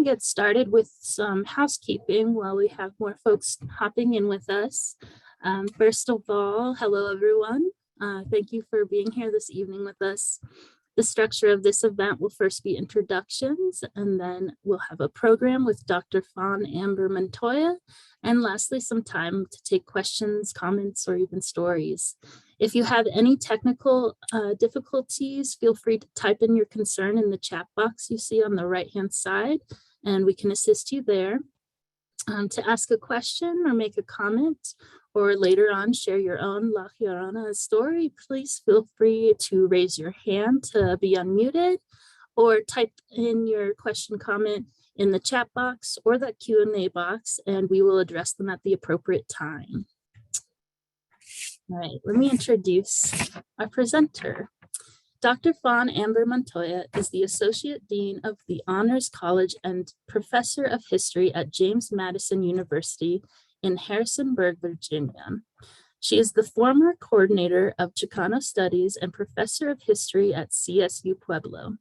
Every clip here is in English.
to get started with some housekeeping while we have more folks hopping in with us. First of all, hello everyone. Thank you for being here this evening with us. The structure of this event will first be introductions, and then we'll have a program with Dr. Fawn-Amber Montoya, and lastly, some time to take questions, comments, or even stories. If you have any technical difficulties, feel free to type in your concern in the chat box you see on the right-hand side, and we can assist you there. To ask a question or make a comment, or later on share your own La Llorona story, please feel free to raise your hand to be unmuted, or type in your question comment in the chat box or the Q&A box, and we will address them at the appropriate time. All right, let me introduce our presenter. Dr. Fawn-Amber Montoya is the Associate Dean of the Honors College and Professor of History at James Madison University in Harrisonburg, Virginia. She is the former coordinator of Chicano Studies and Professor of History at CSU Pueblo.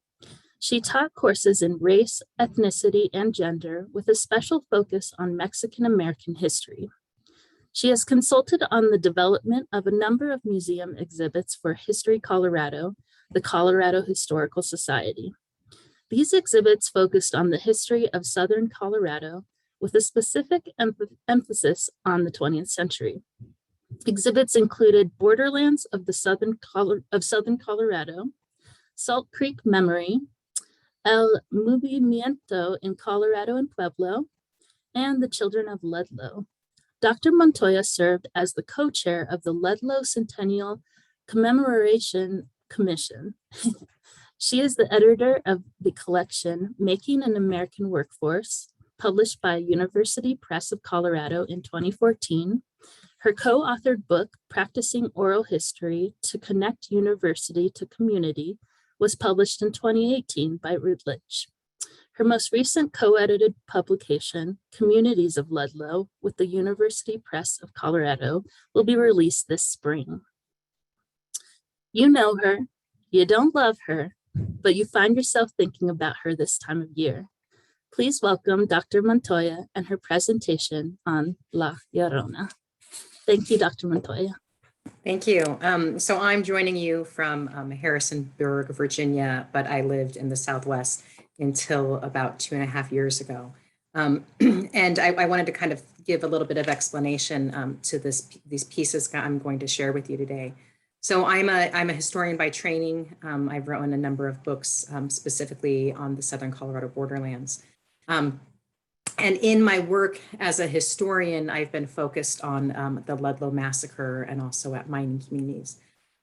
She taught courses in race, ethnicity, and gender with a special focus on Mexican American history. She has consulted on the development of a number of museum exhibits for History Colorado, the Colorado Historical Society. These exhibits focused on the history of Southern Colorado with a specific emphasis on the 20th century. Exhibits included Borderlands of Southern Colorado, Salt Creek Memory, El Movimiento in Colorado and Pueblo, and the Children of Ludlow. Dr. Montoya served as the co-chair of the Ludlow Centennial Commemoration Commission. She is the editor of the collection Making an American Workforce, published by University Press of Colorado in 2014. Her co-authored book, Practicing Oral History to Connect University to Community, was published in 2018 by Routledge. Her most recent co-edited publication, Communities of Ludlow, with the University Press of Colorado, will be released this spring. You know her, you don't love her, but you find yourself thinking about her this time of year. Please welcome Dr. Montoya and her presentation on La Irona. Thank you, Dr. Montoya. Thank you. So I'm joining you from Harrisonburg, Virginia, but I lived in the Southwest until about 2.5 years ago. And I wanted to kind of give a little bit of explanation to these pieces I'm going to share with you today. So I'm a historian by training. I've written a number of books specifically on the Southern Colorado borderlands. And in my work as a historian, I've been focused on the Ludlow massacre and also at mining communities.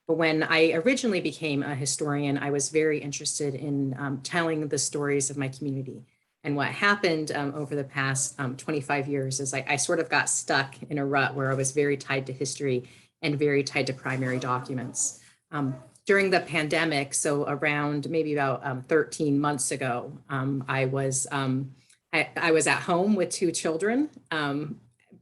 But when I originally became a historian, I was very interested in telling the stories of my community. And what happened over the past 25 years is I sort of got stuck in a rut where I was very tied to history and very tied to primary documents. During the pandemic, so around maybe about 13 months ago, I was at home with 2 children,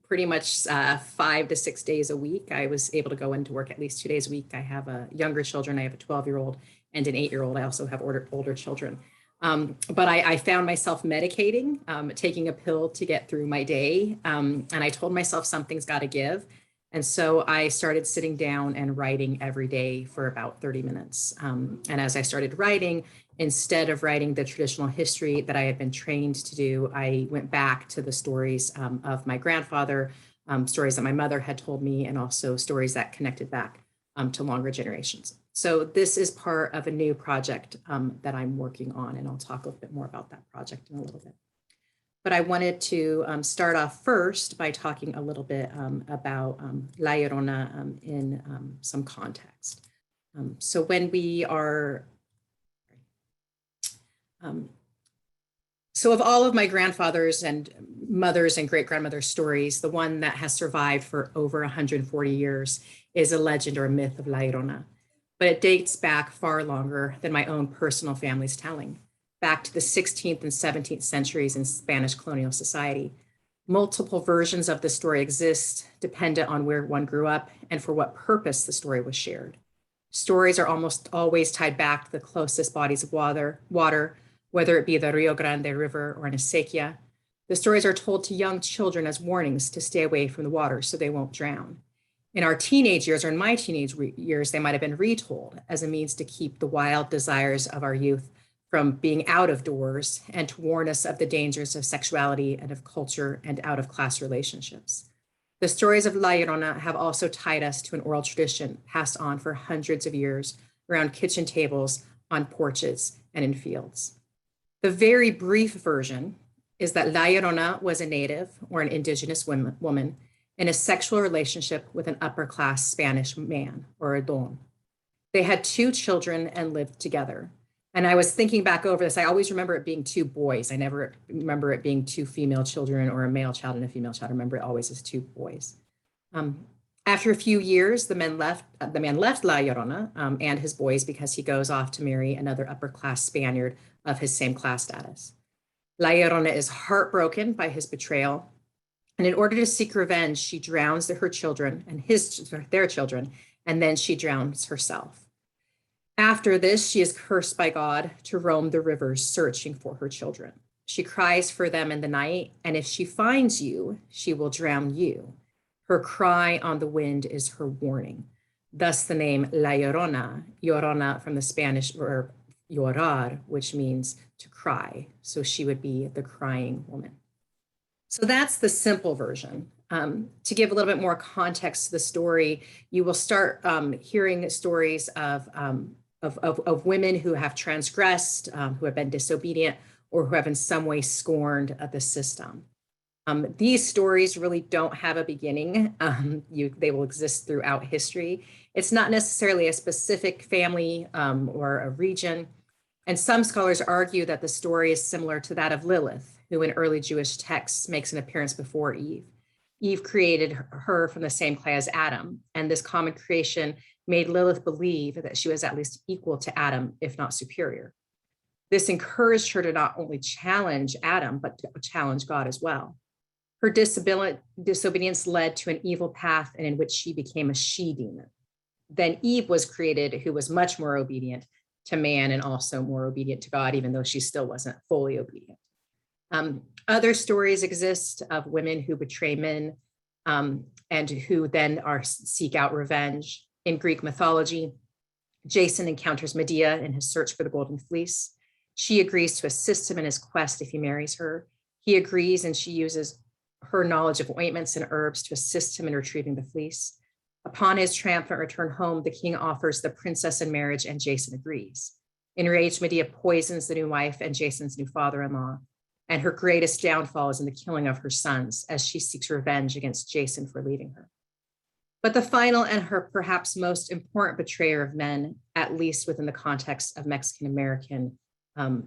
pretty much 5 to 6 days a week. I was able to go into work at least 2 days a week. I have younger children. I have a 12-year-old and an 8-year-old. I also have older children. But I found myself medicating, taking a pill to get through my day. And I told myself something's got to give. And so I started sitting down and writing every day for about 30 minutes. And as I started writing, instead of writing the traditional history that I had been trained to do, I went back to the stories of my grandfather, stories that my mother had told me, and also stories that connected back to longer generations. So this is part of a new project that I'm working on, and I'll talk a little bit more about that project in a little bit. But I wanted to start off first by talking a little bit about La Irona in some context. So when we are, so of all of my grandfather's and mother's and great-grandmother's stories, the one that has survived for over 140 years is a legend or a myth of La Irona. But it dates back far longer than my own personal family's telling, back to the 16th and 17th centuries in Spanish colonial society. Multiple versions of the story exist, dependent on where one grew up and for what purpose the story was shared. Stories are almost always tied back to the closest bodies of water, whether it be the Rio Grande River or an acequia. The stories are told to young children as warnings to stay away from the water so they won't drown. In our teenage years, or in my teenage years, they might have been retold as a means to keep the wild desires of our youth from being out of doors and to warn us of the dangers of sexuality and of culture and out of class relationships. The stories of La Irona have also tied us to an oral tradition passed on for hundreds of years around kitchen tables, on porches, and in fields. The very brief version is that La Irona was a native or an indigenous woman in a sexual relationship with an upper class Spanish man, or a don. They had 2 children and lived together. And I was thinking back over this, I always remember it being 2 boys. I never remember it being 2 female children or a male child and a female child. I remember it always as 2 boys. After a few years, the man left La Llorona and his boys because he goes off to marry another upper class Spaniard of his same class status. La Llorona is heartbroken by his betrayal. And in order to seek revenge, she drowns her children and their children, and then she drowns herself. After this, she is cursed by God to roam the rivers searching for her children. She cries for them in the night, and if she finds you, she will drown you. Her cry on the wind is her warning. Thus the name La Llorona, Llorona from the Spanish verb llorar, which means to cry. So she would be the crying woman. So that's the simple version. To give a little bit more context to the story, you will start hearing stories of women who have transgressed, who have been disobedient, or who have in some way scorned the system. These stories really don't have a beginning. They will exist throughout history. It's not necessarily a specific family or a region. And some scholars argue that the story is similar to that of Lilith, who in early Jewish texts makes an appearance before Eve. Eve created her from the same clay as Adam, and this common creation made Lilith believe that she was at least equal to Adam, if not superior. This encouraged her to not only challenge Adam, but to challenge God as well. Her disobedience led to an evil path, and in which she became a she-demon. Then Eve was created, who was much more obedient to man and also more obedient to God, even though she still wasn't fully obedient. Other stories exist of women who betray men and who then seek out revenge. In Greek mythology, Jason encounters Medea in his search for the golden fleece. She agrees to assist him in his quest if he marries her. He agrees, and she uses her knowledge of ointments and herbs to assist him in retrieving the fleece. Upon his triumphant return home, the king offers the princess in marriage, and Jason agrees. Enraged, Medea poisons the new wife and Jason's new father-in-law, and her greatest downfall is in the killing of her sons as she seeks revenge against Jason for leaving her. But the final and her perhaps most important betrayer of men, at least within the context of Mexican-American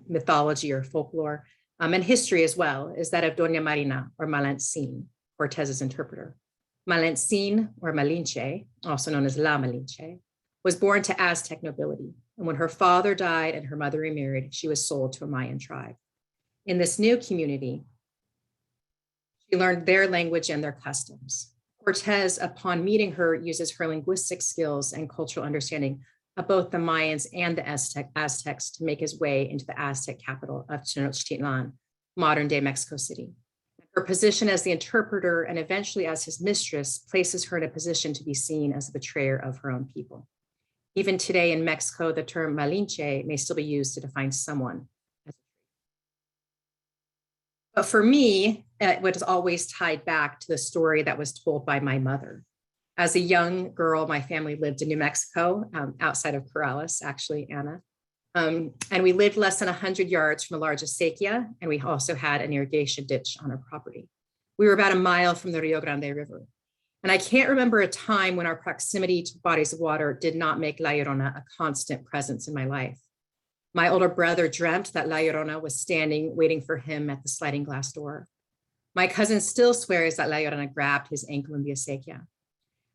mythology or folklore, and history as well, is that of Doña Marina, or Malintzin, Cortez's interpreter. Malintzin, or Malinche, also known as La Malinche, was born to Aztec nobility. And when her father died and her mother remarried, she was sold to a Mayan tribe. In this new community, she learned their language and their customs. Cortez, upon meeting her, uses her linguistic skills and cultural understanding of both the Mayans and the Aztecs to make his way into the Aztec capital of Tenochtitlan, modern-day Mexico City. Her position as the interpreter and eventually as his mistress places her in a position to be seen as a betrayer of her own people. Even today in Mexico, the term Malinche may still be used to define someone. But for me, it was always tied back to the story that was told by my mother. As a young girl, my family lived in New Mexico, outside of Corrales, actually, Anna. And we lived less than 100 yards from a large acequia, and we also had an irrigation ditch on our property. We were about a mile from the Rio Grande River. And I can't remember a time when our proximity to bodies of water did not make La Irona a constant presence in my life. My older brother dreamt that La Irona was standing, waiting for him at the sliding glass door. My cousin still swears that La Irona grabbed his ankle in the acequia.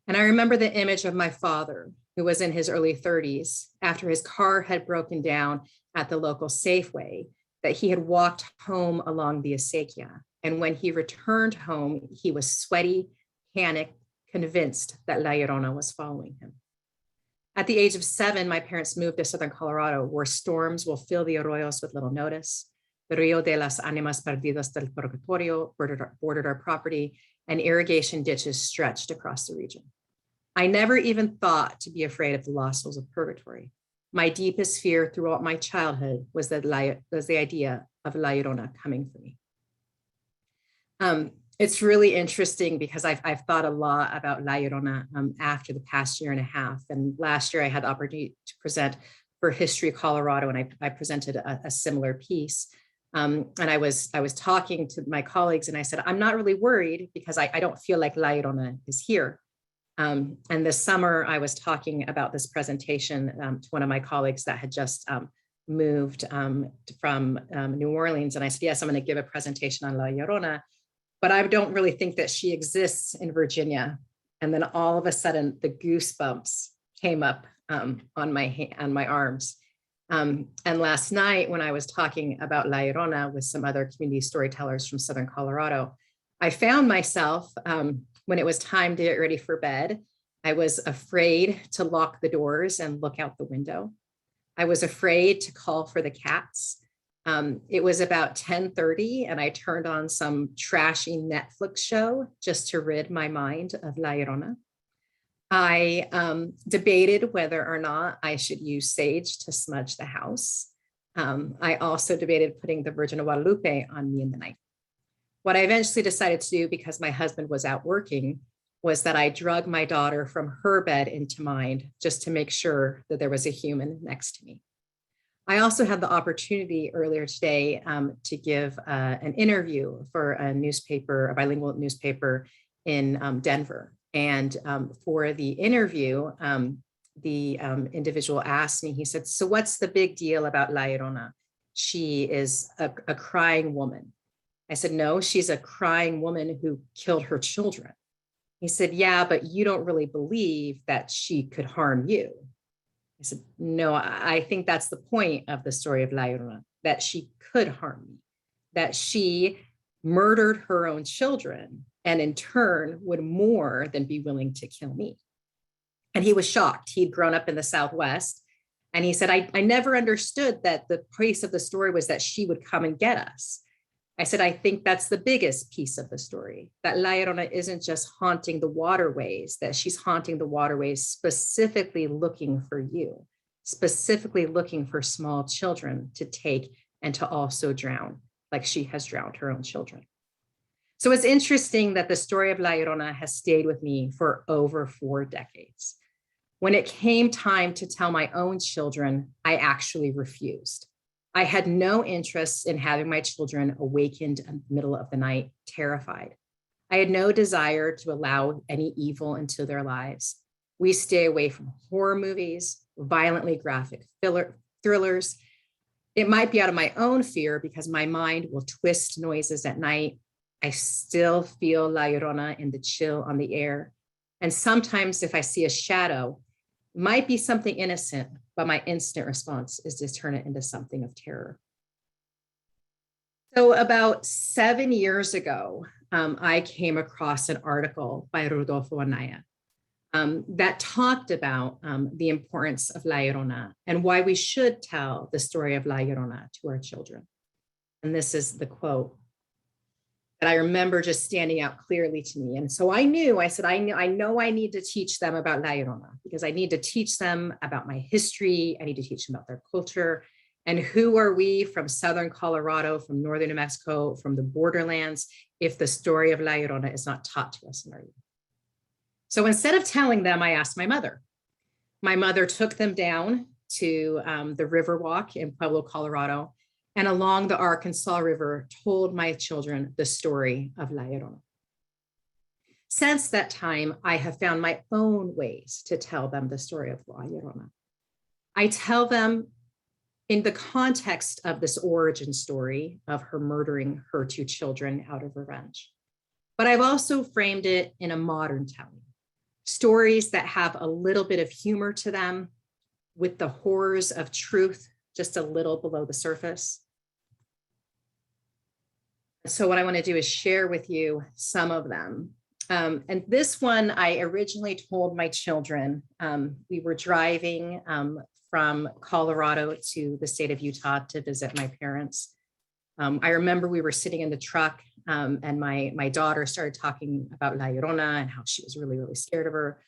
And I remember the image of my father, who was in his early 30s, after his car had broken down at the local Safeway, that he had walked home along the acequia. And when he returned home, he was sweaty, panicked, convinced that La Llorona was following him. At the age of 7, my parents moved to Southern Colorado, where storms will fill the arroyos with little notice. The Rio de las Animas Perdidas del Purgatorio bordered our property, and irrigation ditches stretched across the region. I never even thought to be afraid of the lost souls of purgatory. My deepest fear throughout my childhood was the idea of La Irona coming for me. It's really interesting because I've thought a lot about La Irona after the past year and a half. And last year I had the opportunity to present for History Colorado, and I presented a similar piece. And I was talking to my colleagues, and I said, I'm not really worried because I don't feel like La Irona is here. And this summer, I was talking about this presentation to one of my colleagues that had just moved from New Orleans. And I said, yes, I'm going to give a presentation on La Llorona, but I don't really think that she exists in Virginia. And then all of a sudden, the goosebumps came up on my arms. And last night, when I was talking about La Irona with some other community storytellers from Southern Colorado, I found myself, when it was time to get ready for bed, I was afraid to lock the doors and look out the window. I was afraid to call for the cats. It was about 10:30, and I turned on some trashy Netflix show just to rid my mind of La Irona. I debated whether or not I should use sage to smudge the house. I also debated putting the Virgin of Guadalupe on me in the night. What I eventually decided to do, because my husband was out working, was that I drug my daughter from her bed into mine just to make sure that there was a human next to me. I also had the opportunity earlier today to give an interview for a newspaper, a bilingual newspaper in Denver. And for the interview, the individual asked me, he said, so what's the big deal about La Irona? She is a crying woman. I said, no, she's a crying woman who killed her children. He said, yeah, but you don't really believe that she could harm you. I said, no, I think that's the point of the story of La Irona, that she could harm me, that she murdered her own children and in turn would more than be willing to kill me. And he was shocked. He'd grown up in the Southwest. And he said, I never understood that the piece of the story was that she would come and get us. I said, I think that's the biggest piece of the story, that La Irona isn't just haunting the waterways, that she's haunting the waterways specifically looking for you, specifically looking for small children to take and to also drown, like she has drowned her own children. So it's interesting that the story of La Irona has stayed with me for over 4 decades. When it came time to tell my own children, I actually refused. I had no interest in having my children awakened in the middle of the night, terrified. I had no desire to allow any evil into their lives. We stay away from horror movies, violently graphic thrillers. It might be out of my own fear because my mind will twist noises at night. I still feel La Llorona in the chill on the air. And sometimes if I see a shadow, it might be something innocent, but my instant response is to turn it into something of terror. So about 7 years ago, I came across an article by Rodolfo Anaya that talked about the importance of La Llorona and why we should tell the story of La Llorona to our children. And this is the quote that I remember just standing out clearly to me. And so I said, I know I need to teach them about La Llorona because I need to teach them about my history. I need to teach them about their culture. And who are we from Southern Colorado, from Northern New Mexico, from the borderlands, if the story of La Llorona is not taught to us in our youth? So instead of telling them, I asked my mother. My mother took them down to the Riverwalk in Pueblo, Colorado, and along the Arkansas River told my children the story of La Irona. Since that time, I have found my own ways to tell them the story of La Irona. I tell them in the context of this origin story of her murdering her 2 children out of revenge. But I've also framed it in a modern telling, stories that have a little bit of humor to them with the horrors of truth just a little below the surface. So what I want to do is share with you some of them. And this one, I originally told my children. We were driving from Colorado to the state of Utah to visit my parents. I remember we were sitting in the truck and my daughter started talking about La Irona and how she was really, really scared of her.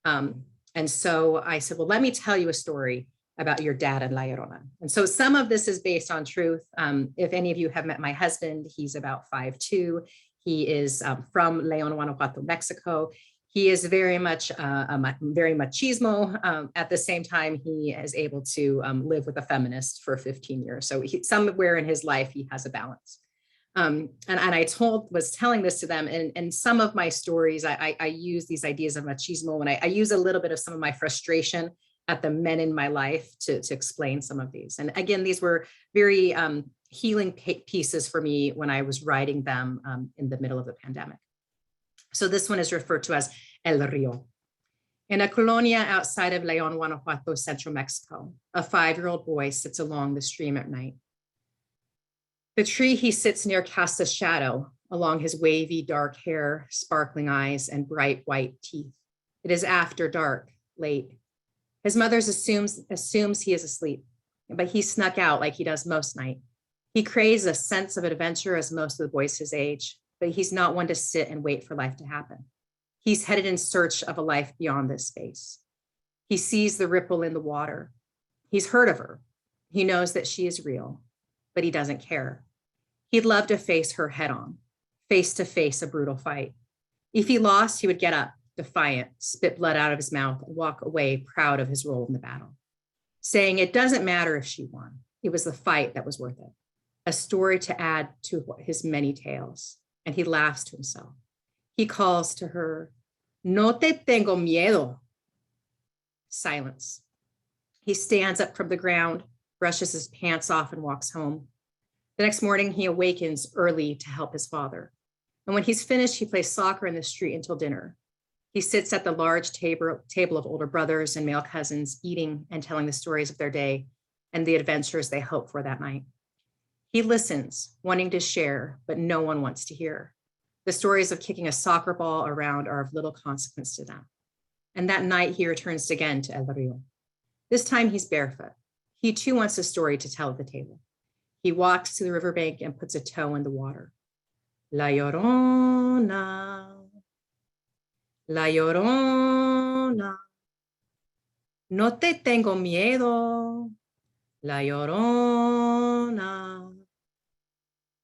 And so I said, well, let me tell you a story about your dad and La Irona. And so some of this is based on truth. If any of you have met my husband, he's about 5'2". He is from León, Guanajuato, Mexico. He is very much very machismo. At the same time, he is able to live with a feminist for 15 years. So somewhere in his life, he has a balance. And I was telling this to them, and some of my stories, I use these ideas of machismo, and I use a little bit of some of my frustration at the men in my life to explain some of these. And again, these were very healing pieces for me when I was writing them in the middle of the pandemic. So this one is referred to as El Río. In a colonia outside of León, Guanajuato, central Mexico, a 5-year-old boy sits along the stream at night. The tree he sits near casts a shadow along his wavy dark hair, sparkling eyes, and bright white teeth. It is after dark, late. His mother assumes he is asleep, but he snuck out like he does most night. He craves a sense of adventure as most of the boys his age, but he's not one to sit and wait for life to happen. He's headed in search of a life beyond this space. He sees the ripple in the water. He's heard of her. He knows that she is real, but he doesn't care. He'd love to face her head on, face to face a brutal fight. If he lost, he would get up, defiant, spit blood out of his mouth, and walk away proud of his role in the battle, saying it doesn't matter if she won. It was the fight that was worth it, a story to add to his many tales. And he laughs to himself. He calls to her, "No te tengo miedo." Silence. He stands up from the ground, brushes his pants off, and walks home. The next morning, he awakens early to help his father. And when he's finished, he plays soccer in the street until dinner. He sits at the large table of older brothers and male cousins, eating and telling the stories of their day and the adventures they hope for that night. He listens, wanting to share, but no one wants to hear. The stories of kicking a soccer ball around are of little consequence to them. And that night, he returns again to El Rio. This time, he's barefoot. He too wants a story to tell at the table. He walks to the riverbank and puts a toe in the water. La Llorona, La Llorona, no te tengo miedo, La Llorona.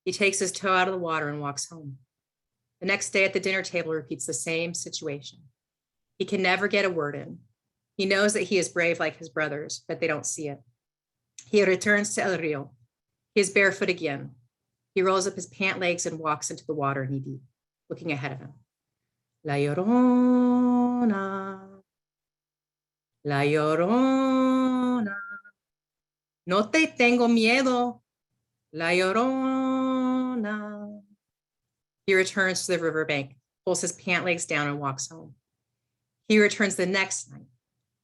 He takes his toe out of the water and walks home. The next day at the dinner table repeats the same situation. He can never get a word in. He knows that he is brave like his brothers, but they don't see it. He returns to El Rio. He is barefoot again. He rolls up his pant legs and walks into the water knee deep, looking ahead of him. La Llorona, La Llorona, no te tengo miedo, La Llorona. He returns to the riverbank, pulls his pant legs down and walks home. He returns the next night.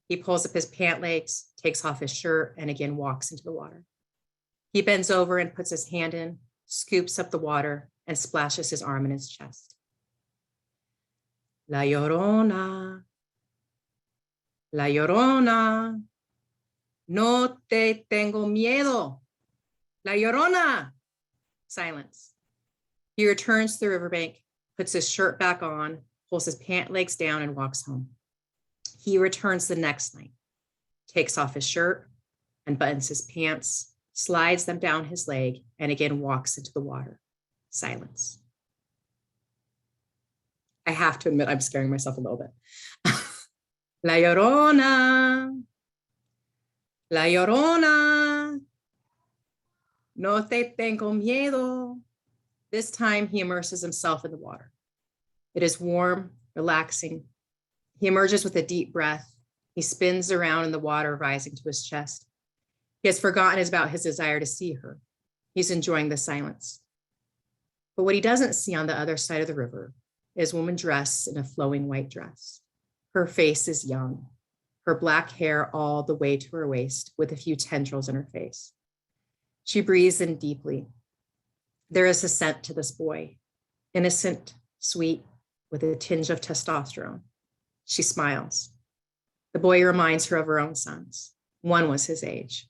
He pulls up his pant legs, takes off his shirt, and again walks into the water. He bends over and puts his hand in, scoops up the water, and splashes his arm in his chest. La Llorona, La Llorona, no te tengo miedo, La Llorona. Silence. He returns to the riverbank, puts his shirt back on, pulls his pant legs down, and walks home. He returns the next night, takes off his shirt and buttons his pants, slides them down his leg, and again walks into the water. Silence. I have to admit, I'm scaring myself a little bit. La Llorona, La Llorona, no te tengo miedo. This time he immerses himself in the water. It is warm, relaxing. He emerges with a deep breath. He spins around in the water, rising to his chest. He has forgotten about his desire to see her. He's enjoying the silence. But what he doesn't see on the other side of the river is a woman dressed in a flowing white dress. Her face is young, her black hair all the way to her waist with a few tendrils in her face. She breathes in deeply. There is a scent to this boy, innocent, sweet, with a tinge of testosterone. She smiles. The boy reminds her of her own sons. One was his age.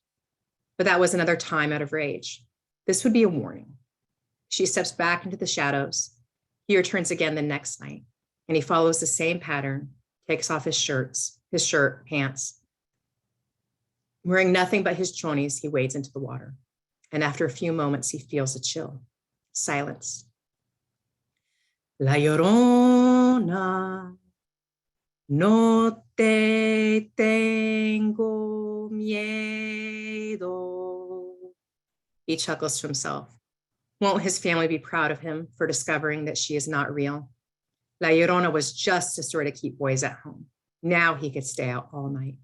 But that was another time out of rage. This would be a warning. She steps back into the shadows. He returns again the next night, and he follows the same pattern, takes off his shirt, pants. Wearing nothing but his chonies, he wades into the water. And after a few moments, he feels a chill. Silence. La Llorona, no te tengo miedo. He chuckles to himself. Won't his family be proud of him for discovering that she is not real? La Llorona was just to sort of keep boys at home. Now he could stay out all night.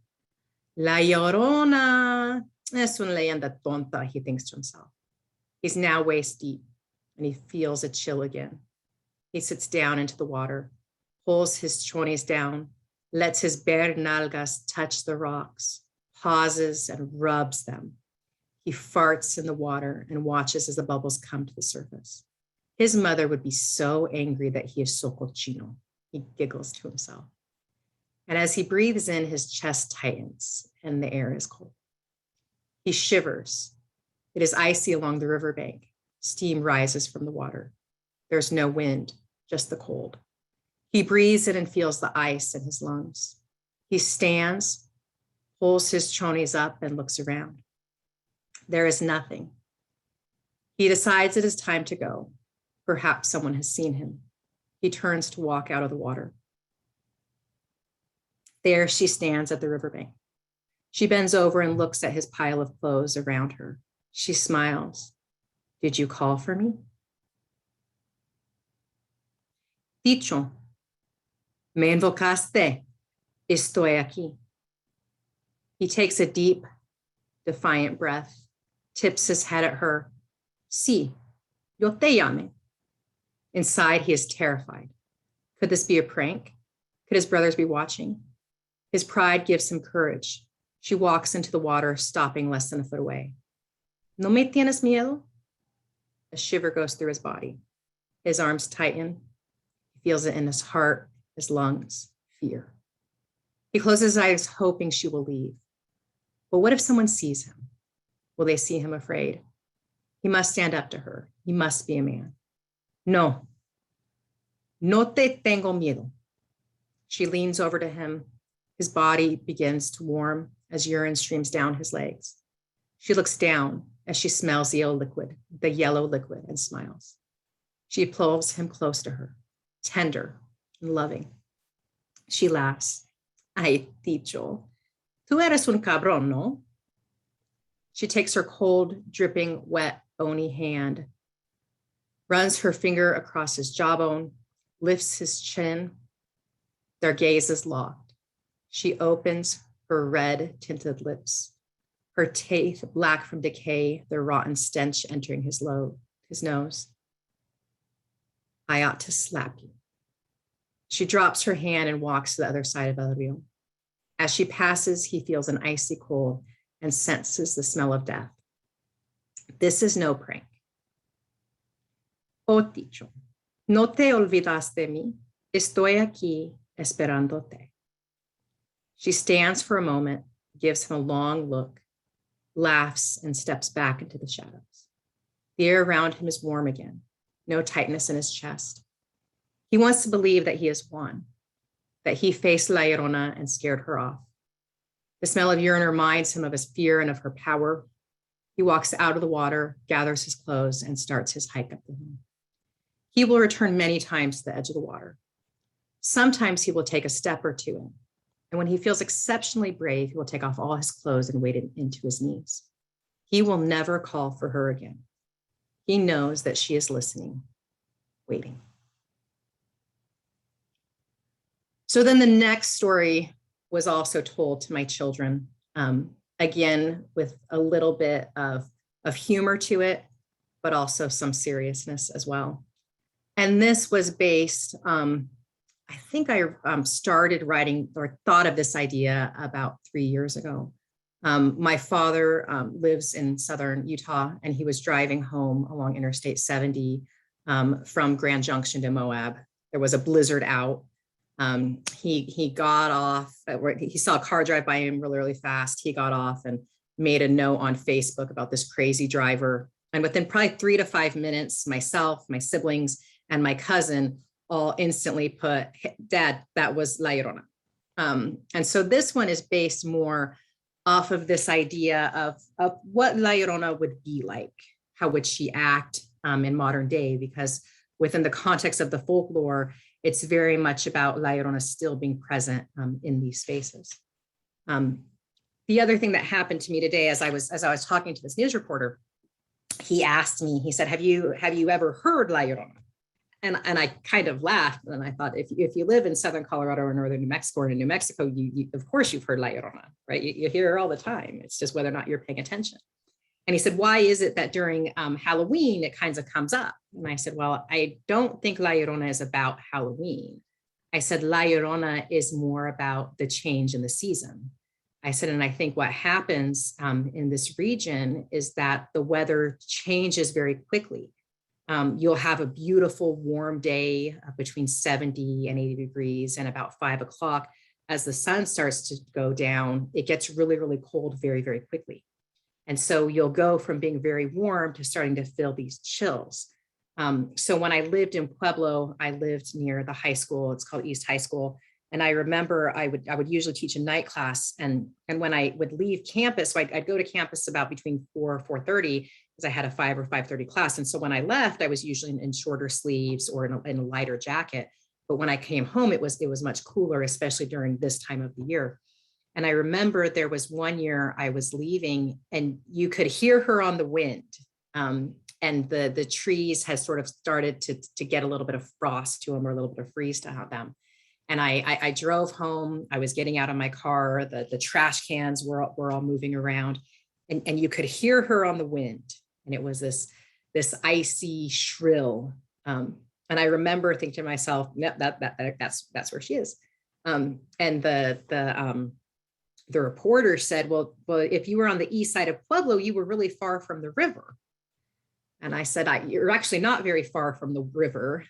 La Llorona es una leyenda tonta, he thinks to himself. He's now waist deep, and he feels a chill again. He sits down into the water, pulls his chonies down, lets his bare nalgas touch the rocks, pauses and rubs them. He farts in the water and watches as the bubbles come to the surface. His mother would be so angry that he is so cochino. He giggles to himself. And as he breathes in, his chest tightens and the air is cold. He shivers. It is icy along the riverbank. Steam rises from the water. There's no wind, just the cold. He breathes in and feels the ice in his lungs. He stands, pulls his chonies up and looks around. There is nothing. He decides it is time to go. Perhaps someone has seen him. He turns to walk out of the water. There she stands at the riverbank. She bends over and looks at his pile of clothes around her. She smiles. Did you call for me? Dicho, me invocaste, estoy aquí. He takes a deep, defiant breath, tips his head at her. Sí, yo te llamé. Inside, he is terrified. Could this be a prank? Could his brothers be watching? His pride gives him courage. She walks into the water, stopping less than a foot away. ¿No me tienes miedo? A shiver goes through his body. His arms tighten. He feels it in his heart, his lungs, fear. He closes his eyes, hoping she will leave. But what if someone sees him? Will they see him afraid? He must stand up to her. He must be a man. No, no te tengo miedo. She leans over to him. His body begins to warm as urine streams down his legs. She looks down as she smells the yellow liquid, and smiles. She pulls him close to her, tender and loving. She laughs. Ay, Ticho, tú eres un cabrón, no? She takes her cold, dripping, wet, bony hand, runs her finger across his jawbone, lifts his chin. Their gaze is locked. She opens her red tinted lips, her teeth black from decay, their rotten stench entering his nose. I ought to slap you. She drops her hand and walks to the other side of El Rio. As she passes, he feels an icy cold and senses the smell of death. This is no prank. Oh, Ticho, no te olvidaste de mí. Estoy aquí esperándote. She stands for a moment, gives him a long look, laughs, and steps back into the shadows. The air around him is warm again, no tightness in his chest. He wants to believe that he has won, that he faced La Irona and scared her off. The smell of urine reminds him of his fear and of her power. He walks out of the water, gathers his clothes, and starts his hike up the hill. He will return many times to the edge of the water. Sometimes he will take a step or two in. And when he feels exceptionally brave, he will take off all his clothes and wade into his knees. He will never call for her again. He knows that she is listening, waiting. So then the next story was also told to my children, again, with a little bit of humor to it, but also some seriousness as well. And this was based, I think I started writing or thought of this idea about 3 years ago. My father lives in southern Utah, and he was driving home along Interstate 70 from Grand Junction to Moab. there was a blizzard out. He got off, he saw a car drive by him really, really fast. He got off and made a note on Facebook about this crazy driver. And within probably 3 to 5 minutes, myself, my siblings, and my cousin all instantly put, Dad, that was La Irona. And so this one is based more off of this idea of what La Irona would be like. How would she act in modern day? Because within the context of the folklore, it's very much about La Irona still being present in these spaces. The other thing that happened to me today, as I was talking to this news reporter, he asked me, he said, have you ever heard La Irona? And I kind of laughed, and I thought, if you live in Southern Colorado or Northern New Mexico, or in New Mexico, you of course you've heard La Irona, right? You hear her all the time. It's just whether or not you're paying attention. And he said, why is it that during Halloween, it kind of comes up? And I said, well, I don't think La Irona is about Halloween. I said, La Irona is more about the change in the season. I said, and I think what happens in this region is that the weather changes very quickly. You'll have a beautiful warm day between 70 and 80 degrees, and about 5 o'clock, as the sun starts to go down, it gets really, really cold very, very quickly. And so you'll go from being very warm to starting to feel these chills. So when I lived in Pueblo, I lived near the high school. It's called East High School. And I remember I would usually teach a night class. And when I would leave campus, so I'd go to campus about between 4 or 4:30, because I had a 5 or 5:30 class. And so when I left, I was usually in shorter sleeves or in a lighter jacket. But when I came home, it was much cooler, especially during this time of the year. And I remember there was one year I was leaving and you could hear her on the wind. And the trees had sort of started to get a little bit of frost to them, or a little bit of freeze to them. And I drove home. I was getting out of my car. The trash cans were all moving around, and you could hear her on the wind. And it was this icy shrill. And I remember thinking to myself, yep, that's where she is. And the reporter said, well, if you were on the east side of Pueblo, you were really far from the river. And I said, you're actually not very far from the river.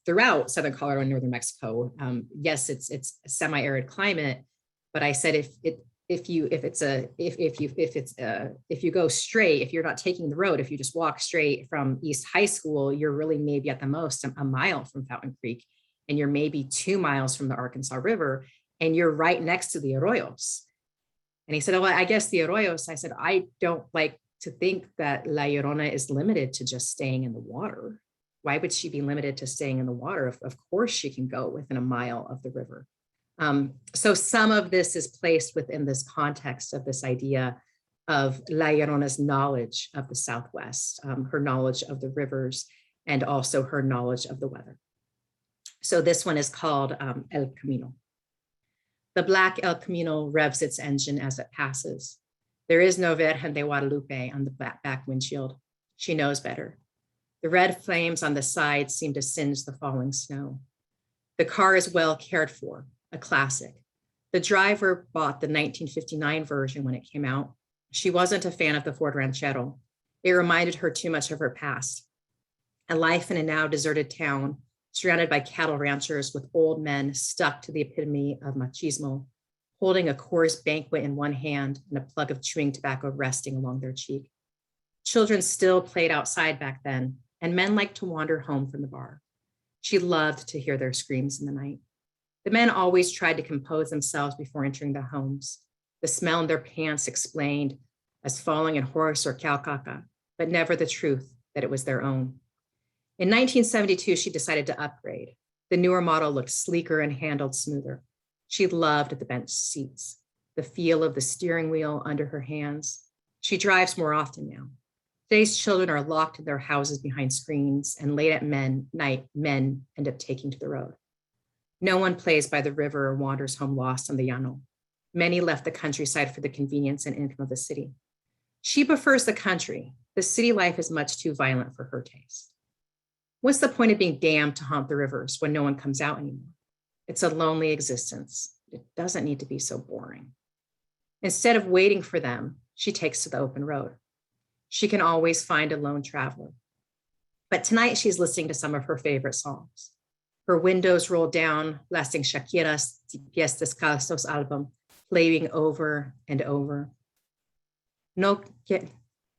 Throughout Southern Colorado and Northern Mexico, yes, it's a semi-arid climate, but I said if you go straight, if you're not taking the road, if you just walk straight from East High School, you're really maybe at the most a mile from Fountain Creek, and you're maybe 2 miles from the Arkansas River, and you're right next to the arroyos. And he said, well, I guess the arroyos. I said, I don't like to think that La Llorona is limited to just staying in the water. Why would she be limited to staying in the water? Of course, she can go within a mile of the river. So some of this is placed within this context of this idea of La Llorona's knowledge of the Southwest, her knowledge of the rivers, and also her knowledge of the weather. So this one is called El Camino. The black El Camino revs its engine as it passes. There is no Virgen de Guadalupe on the back windshield. She knows better. The red flames on the sides seem to singe the falling snow. The car is well cared for, a classic. The driver bought the 1959 version when it came out. She wasn't a fan of the Ford Ranchero. It reminded her too much of her past. A life in a now deserted town, surrounded by cattle ranchers with old men stuck to the epitome of machismo, holding a Coors Banquet in one hand and a plug of chewing tobacco resting along their cheek. Children still played outside back then, and men liked to wander home from the bar. She loved to hear their screams in the night. The men always tried to compose themselves before entering their homes. The smell in their pants explained as falling in horse or cow caca, but never the truth that it was their own. In 1972, she decided to upgrade. The newer model looked sleeker and handled smoother. She loved the bench seats, the feel of the steering wheel under her hands. She drives more often now. Today's children are locked in their houses behind screens, and late at night, men end up taking to the road. No one plays by the river or wanders home lost on the llano. Many left the countryside for the convenience and income of the city. She prefers the country. The city life is much too violent for her taste. What's the point of being damned to haunt the rivers when no one comes out anymore? It's a lonely existence. It doesn't need to be so boring. Instead of waiting for them, she takes to the open road. She can always find a lone traveler. But tonight she's listening to some of her favorite songs. Her windows rolled down, blasting Shakira's Pies Descalzos album, playing over and over. No,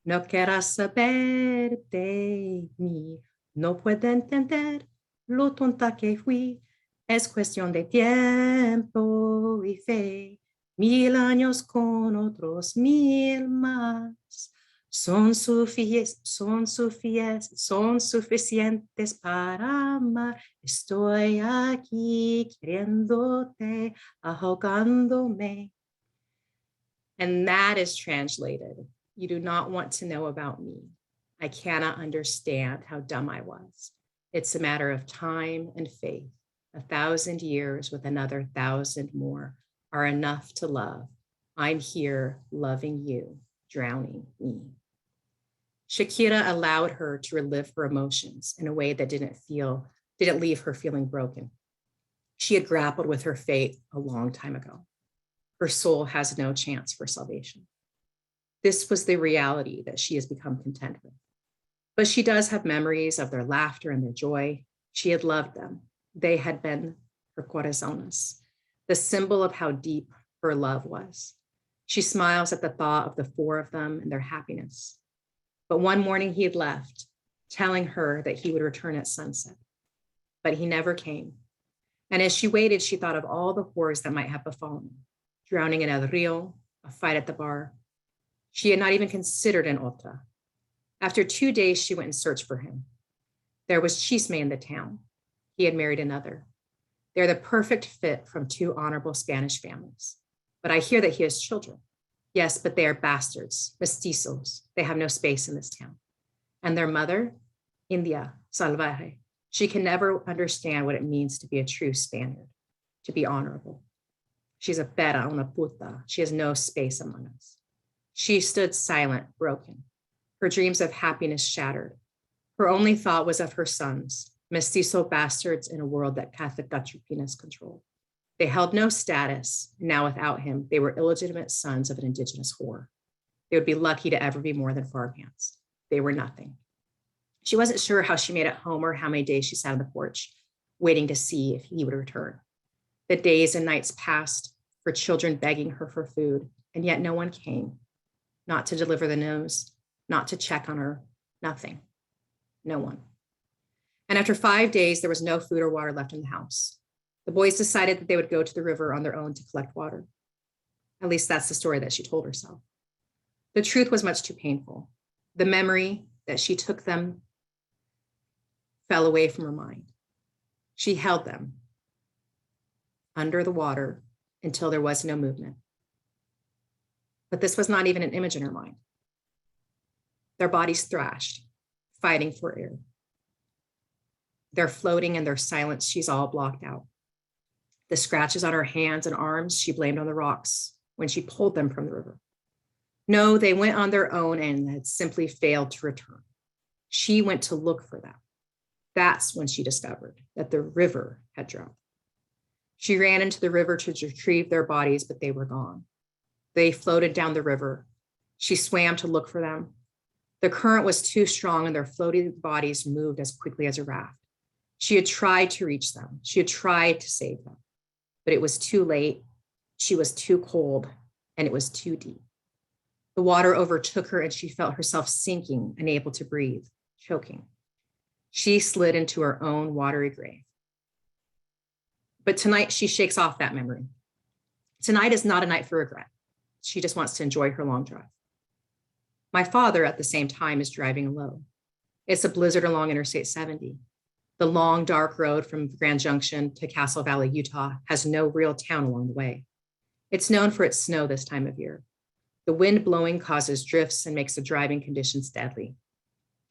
no quieras saber de mí, no puedo entender lo tonta que fui, es cuestión de tiempo y fe, 1000 años con otros 1000 más. Son suficientes para amar. Estoy aquí queriéndote, ahogándome. And that is translated. You do not want to know about me. I cannot understand how dumb I was. It's a matter of time and faith. 1,000 years with another 1,000 more are enough to love. I'm here loving you, drowning me. Shakira allowed her to relive her emotions in a way that didn't leave her feeling broken. She had grappled with her fate a long time ago. Her soul has no chance for salvation. This was the reality that she has become content with. But she does have memories of their laughter and their joy. She had loved them. They had been her corazones, the symbol of how deep her love was. She smiles at the thought of the 4 of them and their happiness. But one morning he had left, telling her that he would return at sunset. But he never came. And as she waited, she thought of all the horrors that might have befallen her. Drowning in El Rio, a fight at the bar. She had not even considered an otra. After 2 days, she went in search for him. There was Chisme in the town. He had married another. They're the perfect fit from 2 honorable Spanish families. But I hear that he has children. Yes, but they are bastards, mestizos. They have no space in this town. And their mother, India, salvaje. She can never understand what it means to be a true Spaniard, to be honorable. She's a pera, una puta. She has no space among us. She stood silent, broken. Her dreams of happiness shattered. Her only thought was of her sons, mestizo bastards in a world that Catholic Cachupinas controlled. They held no status, and now without him, they were illegitimate sons of an indigenous whore. They would be lucky to ever be more than farmhands. They were nothing. She wasn't sure how she made it home or how many days she sat on the porch, waiting to see if he would return. The days and nights passed, her children begging her for food, and yet no one came, not to deliver the news, not to check on her, nothing, no one. And after 5 days, there was no food or water left in the house. The boys decided that they would go to the river on their own to collect water. At least that's the story that she told herself. The truth was much too painful. The memory that she took them fell away from her mind. She held them under the water until there was no movement. But this was not even an image in her mind. Their bodies thrashed, fighting for air. They're floating in their silence. She's all blocked out. The scratches on her hands and arms, she blamed on the rocks when she pulled them from the river. No, they went on their own and had simply failed to return. She went to look for them. That's when she discovered that the river had drowned. She ran into the river to retrieve their bodies, but they were gone. They floated down the river. She swam to look for them. The current was too strong and their floating bodies moved as quickly as a raft. She had tried to reach them. She had tried to save them, but it was too late. She was too cold and it was too deep. The water overtook her and she felt herself sinking, unable to breathe, choking. She slid into her own watery grave. But tonight she shakes off that memory. Tonight is not a night for regret. She just wants to enjoy her long drive. My father at the same time is driving alone. It's a blizzard along Interstate 70. The long, dark road from Grand Junction to Castle Valley, Utah has no real town along the way. It's known for its snow this time of year. The wind blowing causes drifts and makes the driving conditions deadly.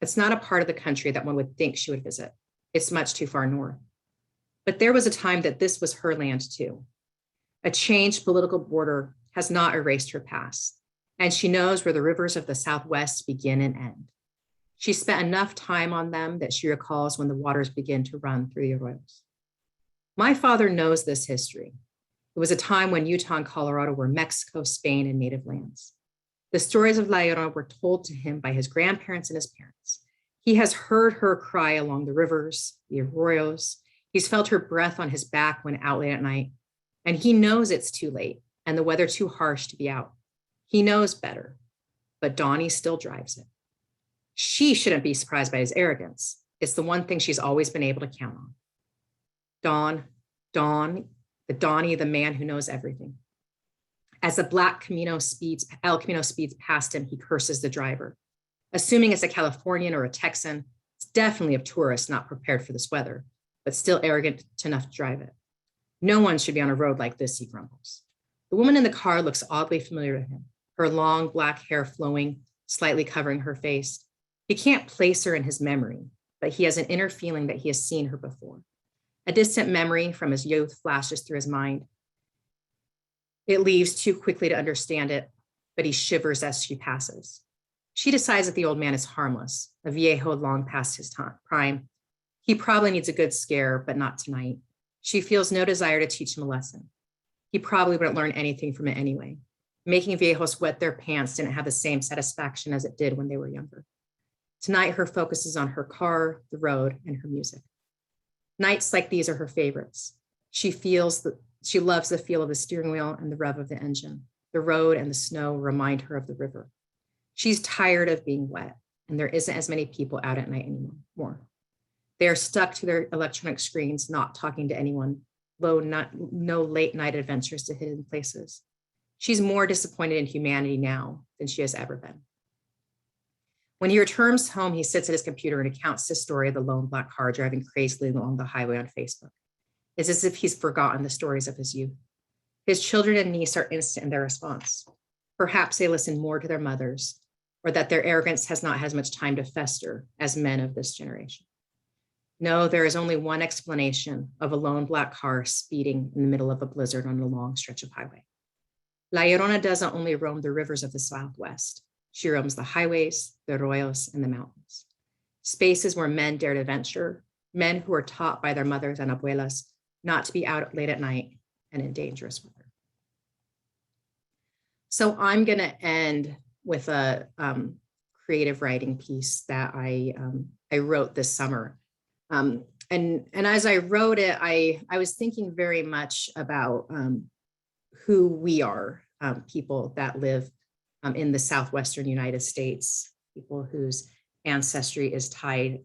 It's not a part of the country that one would think she would visit. It's much too far north. But there was a time that this was her land too. A changed political border has not erased her past, and she knows where the rivers of the Southwest begin and end. She spent enough time on them that she recalls when the waters begin to run through the arroyos. My father knows this history. It was a time when Utah and Colorado were Mexico, Spain, and native lands. The stories of La Irona were told to him by his grandparents and his parents. He has heard her cry along the rivers, the arroyos. He's felt her breath on his back when out late at night, and he knows it's too late and the weather too harsh to be out. He knows better, but Donnie still drives it. She shouldn't be surprised by his arrogance. It's the one thing she's always been able to count on. Donnie, the man who knows everything. As the black El Camino speeds past him, he curses the driver. Assuming it's a Californian or a Texan, it's definitely a tourist not prepared for this weather, but still arrogant enough to drive it. No one should be on a road like this, he grumbles. The woman in the car looks oddly familiar to him, her long black hair flowing, slightly covering her face. He can't place her in his memory, but he has an inner feeling that he has seen her before. A distant memory from his youth flashes through his mind. It leaves too quickly to understand it, but he shivers as she passes. She decides that the old man is harmless, a viejo long past his prime. He probably needs a good scare, but not tonight. She feels no desire to teach him a lesson. He probably wouldn't learn anything from it anyway. Making viejos wet their pants didn't have the same satisfaction as it did when they were younger. Tonight, her focus is on her car, the road, and her music. Nights like these are her favorites. She loves the feel of the steering wheel and the rev of the engine. The road and the snow remind her of the river. She's tired of being wet, and there isn't as many people out at night anymore. They are stuck to their electronic screens, not talking to anyone, no late night adventures to hidden places. She's more disappointed in humanity now than she has ever been. When he returns home, he sits at his computer and recounts his story of the lone black car driving crazily along the highway on Facebook. It's as if he's forgotten the stories of his youth. His children and niece are instant in their response. Perhaps they listen more to their mothers, or that their arrogance has not had as much time to fester as men of this generation. No, there is only one explanation of a lone black car speeding in the middle of a blizzard on a long stretch of highway. La Irona doesn't only roam the rivers of the Southwest. She roams the highways, the arroyos, and the mountains. Spaces where men dare to venture, men who are taught by their mothers and abuelas not to be out late at night and in dangerous weather. So I'm gonna end with a creative writing piece that I wrote this summer. And as I wrote it, I was thinking very much about who we are, people that live in the Southwestern United States, people whose ancestry is tied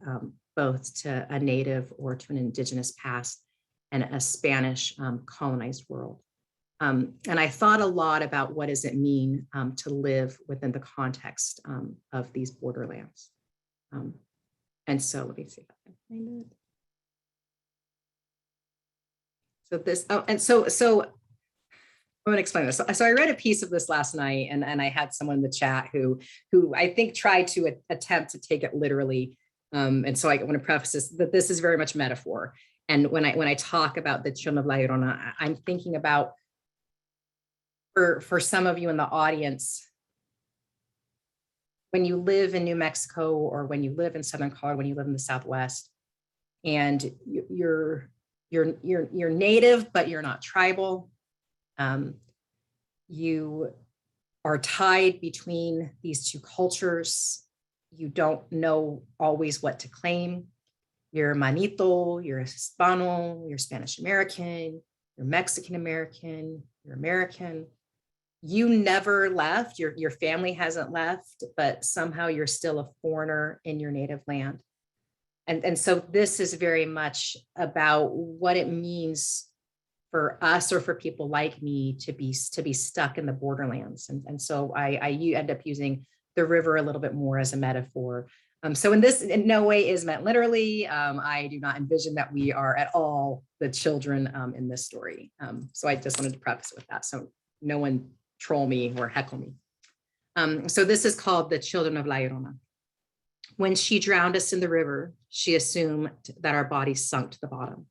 both to a native or to an indigenous past and a Spanish colonized world. And I thought a lot about what does it mean to live within the context of these borderlands. And so let me see if I can find it. So this, so I'm gonna explain this. So I read a piece of this last night, and I had someone in the chat who I think tried to attempt to take it literally. And so I want to preface this that this is very much metaphor. And when I talk about the Children of La Irona, I'm thinking about for some of you in the audience, when you live in New Mexico or when you live in Southern Colorado, when you live in the Southwest, and you're native, but you're not tribal. You are tied between these two cultures. You don't know always what to claim. You're Manito, you're Hispano, you're Spanish American, you're Mexican American, you're American. You never left, your family hasn't left, but somehow you're still a foreigner in your native land. And so this is very much about what it means for us or for people like me to be stuck in the borderlands. And so I end up using the river a little bit more as a metaphor. So this in no way is meant literally. I do not envision that we are at all the children in this story. So I just wanted to preface with that. So no one troll me or heckle me. So this is called the Children of La Irona. When she drowned us in the river, she assumed that our bodies sunk to the bottom.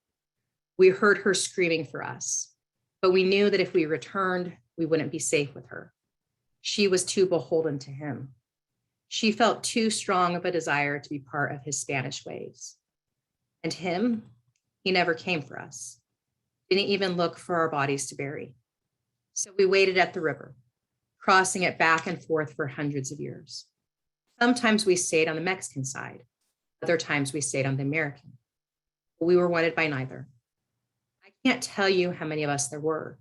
We heard her screaming for us, but we knew that if we returned, we wouldn't be safe with her. She was too beholden to him. She felt too strong of a desire to be part of his Spanish ways. And him, he never came for us, didn't even look for our bodies to bury. So we waited at the river, crossing it back and forth for hundreds of years. Sometimes we stayed on the Mexican side. Other times we stayed on the American. We were wanted by neither. I can't tell you how many of us there were.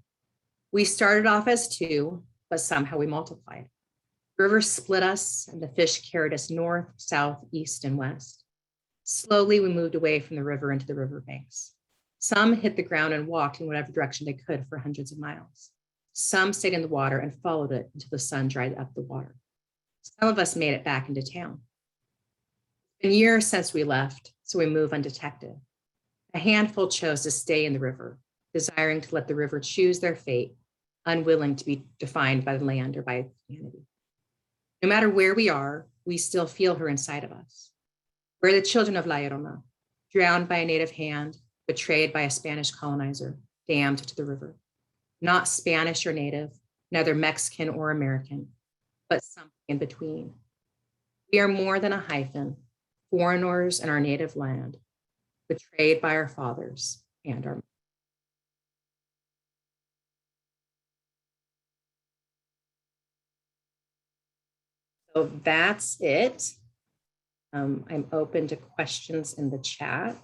We started off as two, but somehow we multiplied. The river split us and the fish carried us north, south, east, and west. Slowly, we moved away from the river into the riverbanks. Some hit the ground and walked in whatever direction they could for hundreds of miles. Some stayed in the water and followed it until the sun dried up the water. Some of us made it back into town. It's been years since we left, so we move undetected. A handful chose to stay in the river, desiring to let the river choose their fate, unwilling to be defined by the land or by humanity. No matter where we are, we still feel her inside of us. We're the children of La Irona, drowned by a native hand, betrayed by a Spanish colonizer, damned to the river. Not Spanish or native, neither Mexican or American, but something in between. We are more than a hyphen, foreigners in our native land, betrayed by our fathers and our. So that's it. I'm open to questions in the chat.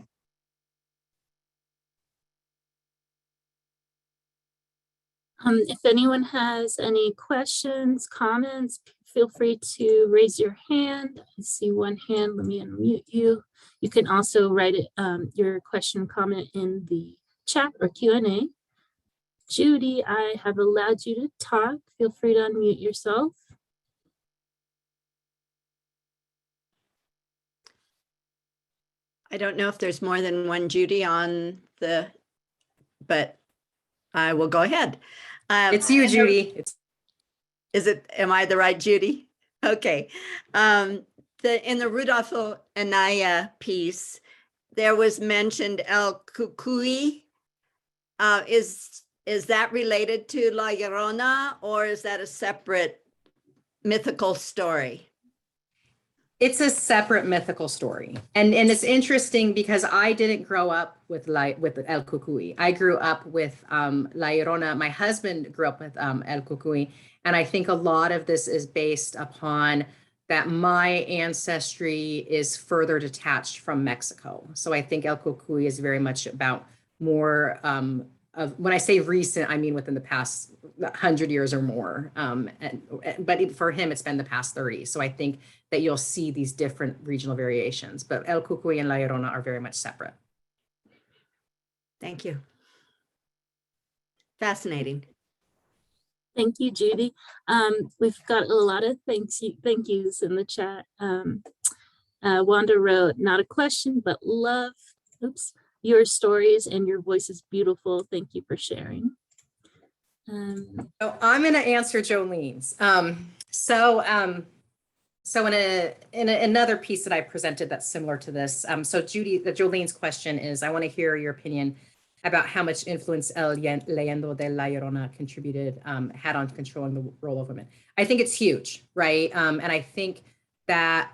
If anyone has any questions, comments, feel free to raise your hand. I see one hand. Let me unmute you. You can also write it, your question, comment in the chat or Q&A. Judy, I have allowed you to talk. Feel free to unmute yourself. I don't know if there's more than one Judy on the, but I will go ahead. It's you, Judy. Is it, am I the right Judy? Okay. In the Rudolfo Anaya piece, there was mentioned El Cucuy. Is that related to La Llorona, or is that a separate mythical story? It's a separate mythical story. And it's interesting because I didn't grow up with El Cucuy. I grew up with La Irona. My husband grew up with El Cucuy. And I think a lot of this is based upon that my ancestry is further detached from Mexico. So I think El Cucuy is very much about more of, when I say recent, I mean within the past 100 years or more. But for him, it's been the past 30. So I think that you'll see these different regional variations, but El Cucuy and La Irona are very much separate. Thank you. Fascinating. Thank you, Judy. We've got a lot of thank yous in the chat. Wanda wrote, not a question, but love. Oops. Your stories and your voice is beautiful. Thank you for sharing. So I'm going to answer Jolene's. So in another piece that I presented that's similar to this. So Jolene's question is, I want to hear your opinion about how much influence El Leyendo de La Llorona had on controlling the role of women. I think it's huge, right? And I think that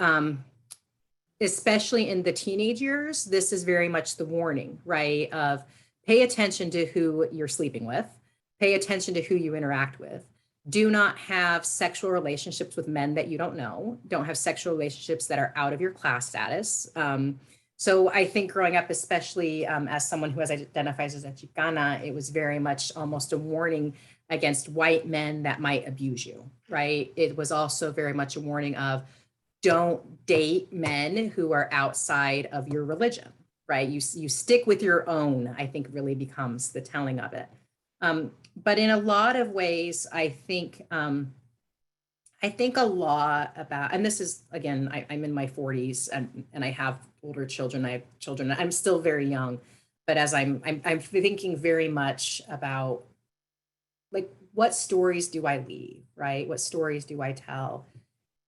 especially in the teenage years, this is very much the warning, right? Of pay attention to who you're sleeping with, pay attention to who you interact with. Do not have sexual relationships with men that you don't know. Don't have sexual relationships that are out of your class status. So I think growing up, especially as someone who identifies as a Chicana, it was very much almost a warning against white men that might abuse you, right? It was also very much a warning of don't date men who are outside of your religion, right? You stick with your own, I think really becomes the telling of it. But in a lot of ways, I think a lot about, and this is, again, I'm in my 40s and I have older children, I have children, I'm still very young, but as I'm thinking very much about like, what stories do I leave, right? What stories do I tell?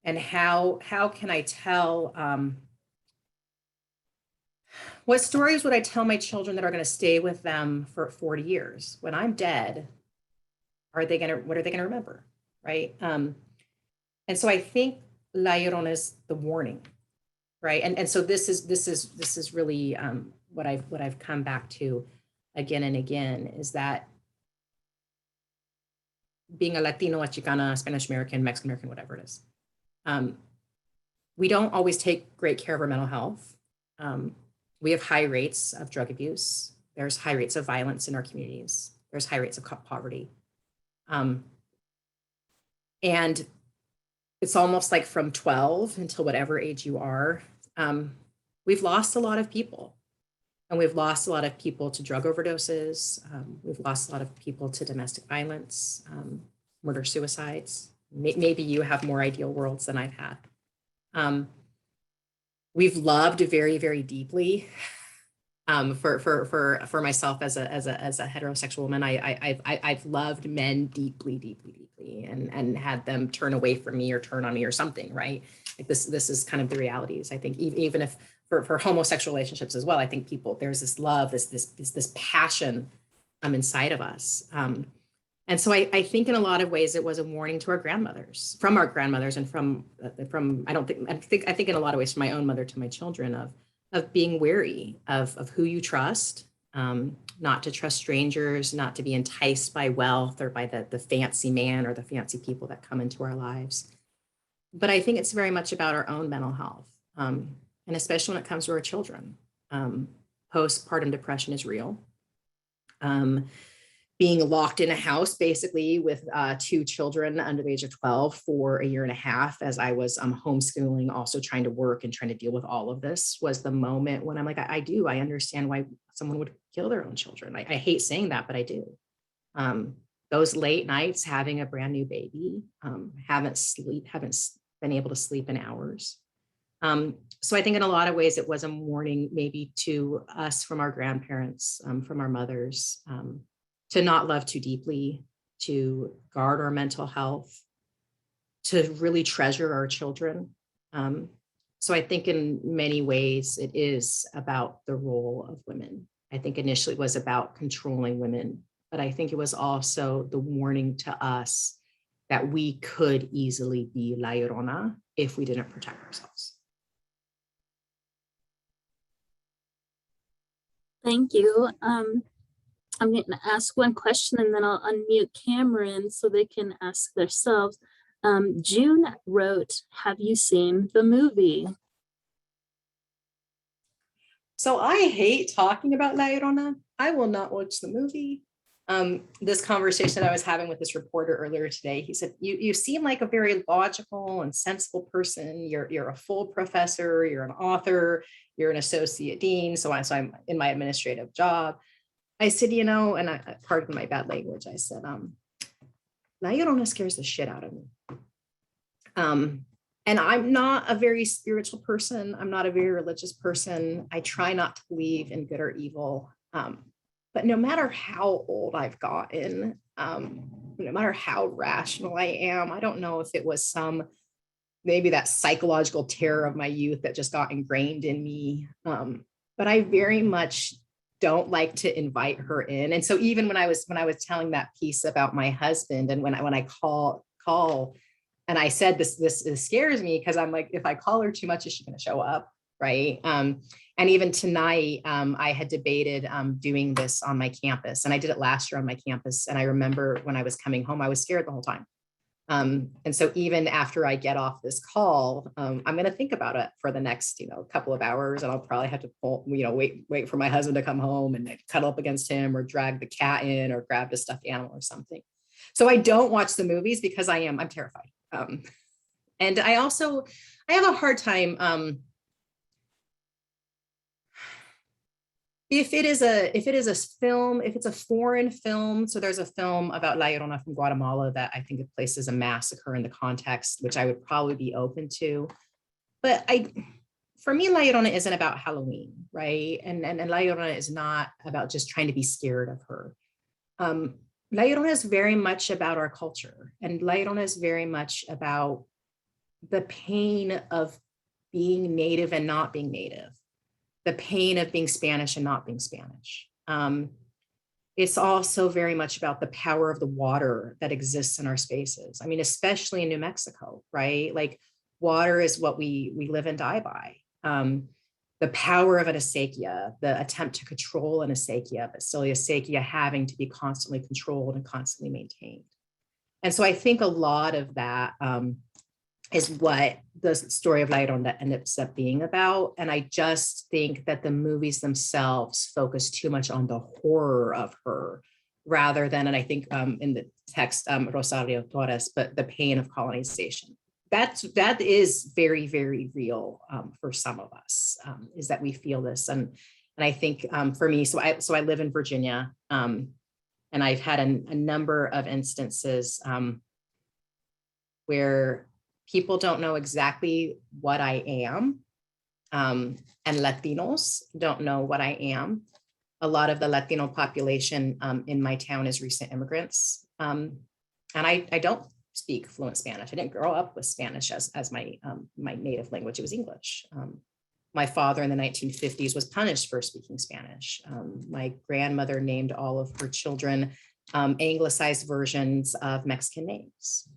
And how can I tell, what stories would I tell my children that are going to stay with them for 40 years? When I'm dead, what are they going to remember, right? And so I think La Llorona is the warning, right? And so this is really what I've come back to again and again, is that being a Latino, a Chicana, Spanish American, Mexican American, whatever it is, we don't always take great care of our mental health. We have high rates of drug abuse. There's high rates of violence in our communities. There's high rates of poverty. And it's almost like from 12 until whatever age you are, we've lost a lot of people. And we've lost a lot of people to drug overdoses. We've lost a lot of people to domestic violence, murder, suicides. Maybe you have more ideal worlds than I've had. We've loved very, very deeply. For myself as a heterosexual woman, I've loved men deeply, deeply, deeply, and had them turn away from me or turn on me or something, right? Like this is kind of the realities. I think even if for homosexual relationships as well, I think there's this love, this passion inside of us. And so I think in a lot of ways it was a warning to our grandmothers, from our grandmothers, and from I think in a lot of ways from my own mother to my children of being wary of who you trust, not to trust strangers, not to be enticed by wealth or by the fancy man or the fancy people that come into our lives. But I think it's very much about our own mental health, and especially when it comes to our children. Postpartum depression is real. Being locked in a house basically with 2 children under the age of 12 for a year and a half as I was homeschooling, also trying to work and trying to deal with all of this, was the moment when I'm like, I understand why someone would kill their own children. I hate saying that, but I do. Those late nights having a brand new baby, haven't been able to sleep in hours. So I think in a lot of ways it was a warning maybe to us from our grandparents, from our mothers, to not love too deeply, to guard our mental health, to really treasure our children. So I think in many ways it is about the role of women. I think initially it was about controlling women, but I think it was also the warning to us that we could easily be La Irona if we didn't protect ourselves. Thank you. I'm going to ask one question and then I'll unmute Cameron so they can ask themselves. June wrote, have you seen the movie? So I hate talking about La Irona. I will not watch the movie. This conversation I was having with this reporter earlier today, he said, you seem like a very logical and sensible person. You're a full professor, you're an author, you're an associate dean. So I'm in my administrative job. I said, and I pardon my bad language. I said, La Llorona scares the shit out of me. And I'm not a very spiritual person. I'm not a very religious person. I try not to believe in good or evil. But no matter how old I've gotten, no matter how rational I am, I don't know if it was maybe that psychological terror of my youth that just got ingrained in me. But I very much don't like to invite her in. And so even when I was telling that piece about my husband, and when I call and I said this scares me because I'm like, if I call her too much, is she going to show up? Right. And even tonight, I had debated doing this on my campus, and I did it last year on my campus. And I remember when I was coming home, I was scared the whole time. And so even after I get off this call, I'm going to think about it for the next, couple of hours, and I'll probably have to wait for my husband to come home and cuddle up against him, or drag the cat in, or grab the stuffed animal or something. So I don't watch the movies because I'm terrified. And I have a hard time. If it is a film, if it's a foreign film, so there's a film about La Irona from Guatemala that I think it places a massacre in the context, which I would probably be open to. But for me, La Irona isn't about Halloween, right? And La Irona is not about just trying to be scared of her. La Irona is very much about our culture, and La Irona is very much about the pain of being Native and not being Native. The pain of being Spanish and not being Spanish. It's also very much about the power of the water that exists in our spaces. I mean, especially in New Mexico, right? Like, water is what we live and die by. The power of an acequia, the attempt to control an acequia, but still the acequia having to be constantly controlled and constantly maintained. And so I think a lot of that is what the story of La Irona ends up being about. And I just think that the movies themselves focus too much on the horror of her rather than, and I think in the text, Rosario Torres, but the pain of colonization. That is very, very real for some of us, is that we feel this. And I think for me, so I live in Virginia, and I've had a number of instances where people don't know exactly what I am, and Latinos don't know what I am. A lot of the Latino population in my town is recent immigrants. And I don't speak fluent Spanish. I didn't grow up with Spanish as my native language. It was English. My father in the 1950s was punished for speaking Spanish. My grandmother named all of her children anglicized versions of Mexican names.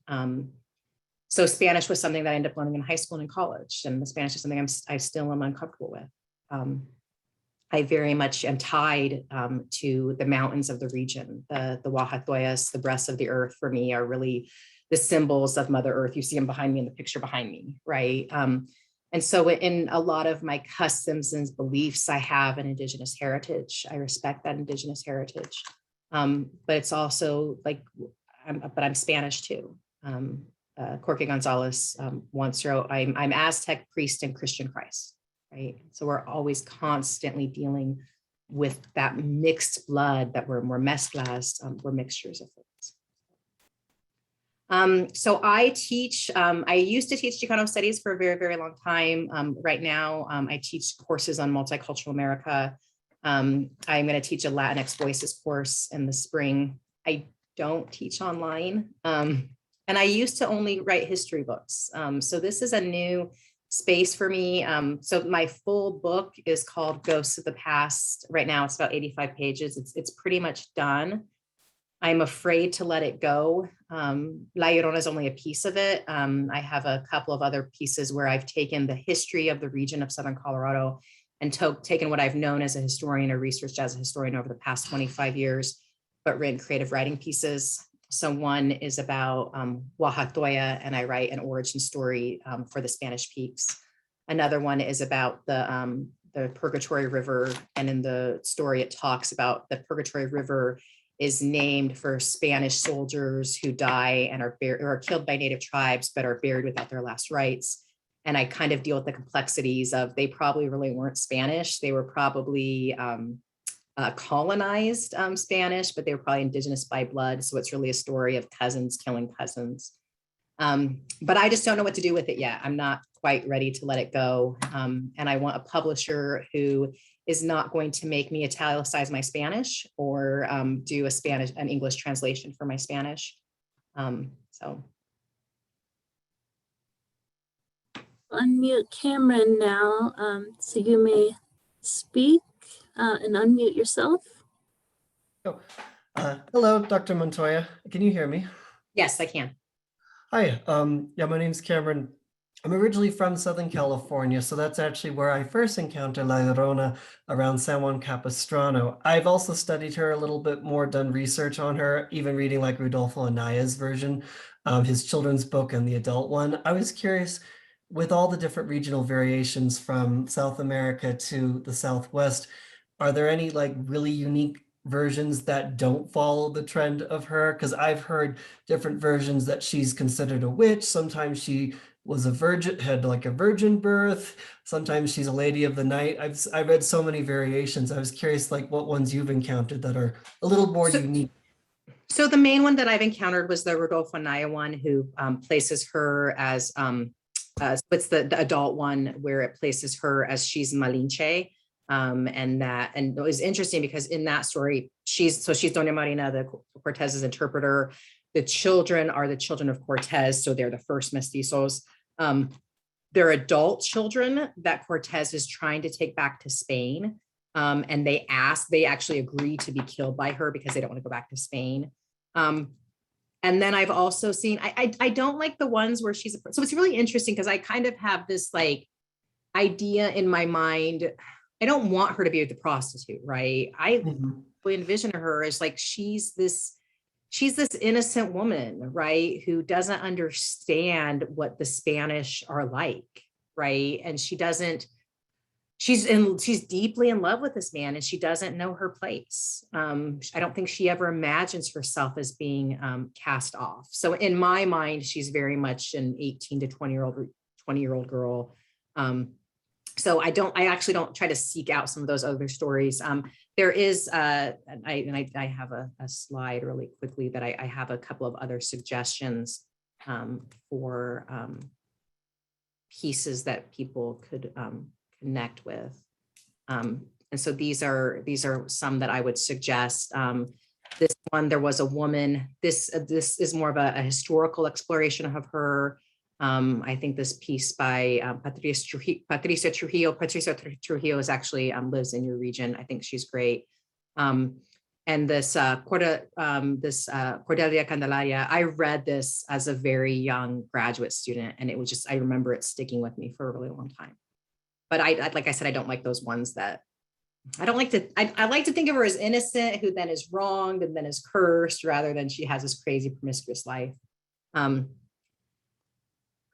So Spanish was something that I ended up learning in high school and in college, and the Spanish is something I still am uncomfortable with. I very much am tied to the mountains of the region. The Oaxacoyas, the breasts of the earth for me are really the symbols of Mother Earth. You see them behind me in the picture behind me, right? And so in a lot of my customs and beliefs, I have an Indigenous heritage. I respect that Indigenous heritage. But it's also like, I'm Spanish too. Jorge Gonzalez once wrote, I'm Aztec priest and Christian Christ, right? So we're always constantly dealing with that mixed blood, that we're mezclas, we're mixtures of things. So I teach, I used to teach Chicano studies for a very, very long time. Right now, I teach courses on multicultural America. I'm going to teach a Latinx Voices course in the spring. I don't teach online. And I used to only write history books. So this is a new space for me. So my full book is called Ghosts of the Past. Right now, it's about 85 pages. It's pretty much done. I'm afraid to let it go. La Llorona is only a piece of it. I have a couple of other pieces where I've taken the history of the region of Southern Colorado and taken what I've known as a historian or researched as a historian over the past 25 years, but written creative writing pieces. So one is about Oaxacoya, and I write an origin story for the Spanish Peaks. Another one is about the Purgatory River, and in the story it talks about the Purgatory River is named for Spanish soldiers who die and are killed by native tribes, but are buried without their last rites. And I kind of deal with the complexities of, they probably really weren't Spanish. They were probably colonized Spanish, but they were probably indigenous by blood. So it's really a story of cousins killing cousins. But I just don't know what to do with it yet. I'm not quite ready to let it go. And I want a publisher who is not going to make me italicize my Spanish or do an English translation for my Spanish. So. Unmute Cameron now, so you may speak and unmute yourself. Oh, hello, Dr. Montoya. Can you hear me? Yes, I can. Hi, yeah, my name's Cameron. I'm originally from Southern California, so that's actually where I first encountered La Irona, around San Juan Capistrano. I've also studied her a little bit more, done research on her, even reading like Rudolfo Anaya's version, his children's book and the adult one. I was curious, with all the different regional variations from South America to the Southwest, are there any like really unique versions that don't follow the trend of her? Because I've heard different versions that she's considered a witch. Sometimes she was a virgin, had like a virgin birth. Sometimes she's a lady of the night. I read so many variations. I was curious, like what ones you've encountered that are a little more unique. So the main one that I've encountered was the Rodolfo Anaya one, who places her as, it's the adult one where it places her as she's Malinche. And it was interesting because in that story, she's Doña Marina, the Cortez's interpreter. The children are the children of Cortez, so they're the first mestizos. They're adult children that Cortez is trying to take back to Spain. And they actually agree to be killed by her because they don't want to go back to Spain. And then I've also seen, I don't like the ones where so it's really interesting because I kind of have this like idea in my mind. I don't want her to be the prostitute, right? I envision her as like, she's she's this innocent woman, right, who doesn't understand what the Spanish are like, right? And she's deeply in love with this man, and she doesn't know her place. I don't think she ever imagines herself as being cast off. So in my mind, she's very much an 18 to 20-year-old girl. So I actually don't try to seek out some of those other stories. There is, I have a slide really quickly that I have a couple of other suggestions for pieces that people could connect with. And so these are some that I would suggest. This one, there was a woman, this is more of a historical exploration of her. I think this piece by Patricia Trujillo is actually lives in your region. I think she's great. And this Cordelia Candelaria, I read this as a very young graduate student, and it was just, I remember it sticking with me for a really long time. But like I said, I don't like those ones that I don't like to, I like to think of her as innocent, who then is wronged and then is cursed, rather than she has this crazy promiscuous life.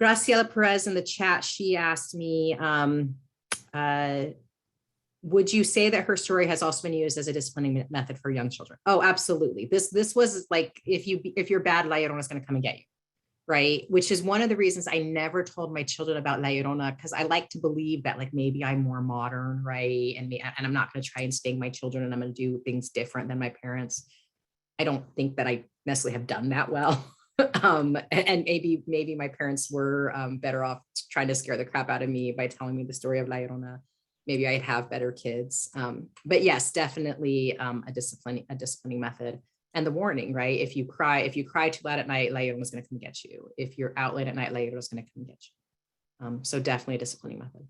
Graciela Perez in the chat, she asked me, would you say that her story has also been used as a disciplining method for young children? Oh, absolutely. This was like, if you're bad, La Irona is going to come and get you, right? Which is one of the reasons I never told my children about La Irona, because I like to believe that like maybe I'm more modern, right? And I'm not going to try and sting my children, and I'm going to do things different than my parents. I don't think that I necessarily have done that well. And maybe my parents were better off trying to scare the crap out of me by telling me the story of La Irona. Maybe I'd have better kids. But yes, definitely a disciplining method. And the warning, right? If you cry too loud at night, La Irona is going to come get you. If you're out late at night, La Irona is going to come get you. So definitely a disciplining method.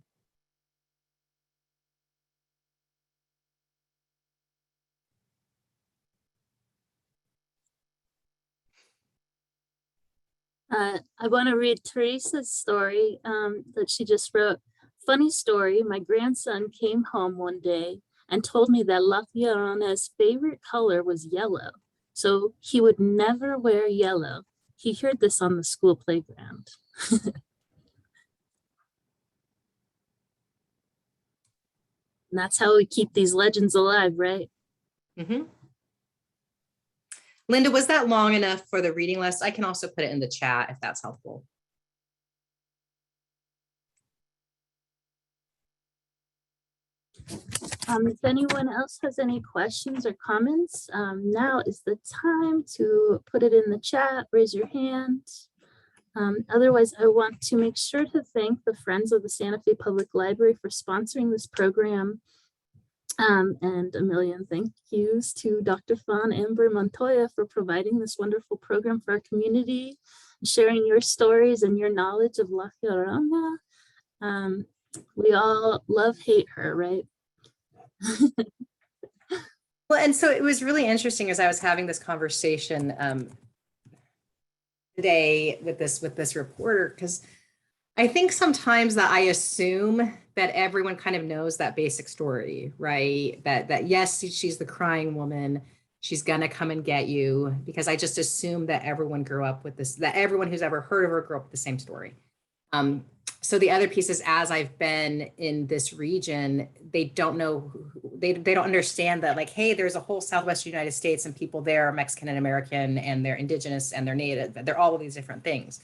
I want to read Teresa's story that she just wrote. Funny story, my grandson came home one day and told me that La Llorona's favorite color was yellow, so he would never wear yellow. He heard this on the school playground. And that's how we keep these legends alive, right? Mm-hmm. Linda, was that long enough for the reading list? I can also put it in the chat if that's helpful. If anyone else has any questions or comments, now is the time to put it in the chat, raise your hand. Otherwise, I want to make sure to thank the Friends of the Santa Fe Public Library for sponsoring this program. And a million thank yous to Dr. Fawn-Amber Montoya for providing this wonderful program for our community, sharing your stories and your knowledge of La Llorona. We all hate her, right? Well, and so it was really interesting as I was having this conversation today with this reporter, because I think sometimes that I assume that everyone kind of knows that basic story, right? That yes, she's the crying woman. She's gonna come and get you, because I just assume that everyone grew up with this, that everyone who's ever heard of her grew up with the same story. So the other piece is, as I've been in this region, they don't know, they don't understand that, like, hey, there's a whole Southwestern United States and people there are Mexican and American and they're indigenous and they're native, they're all of these different things.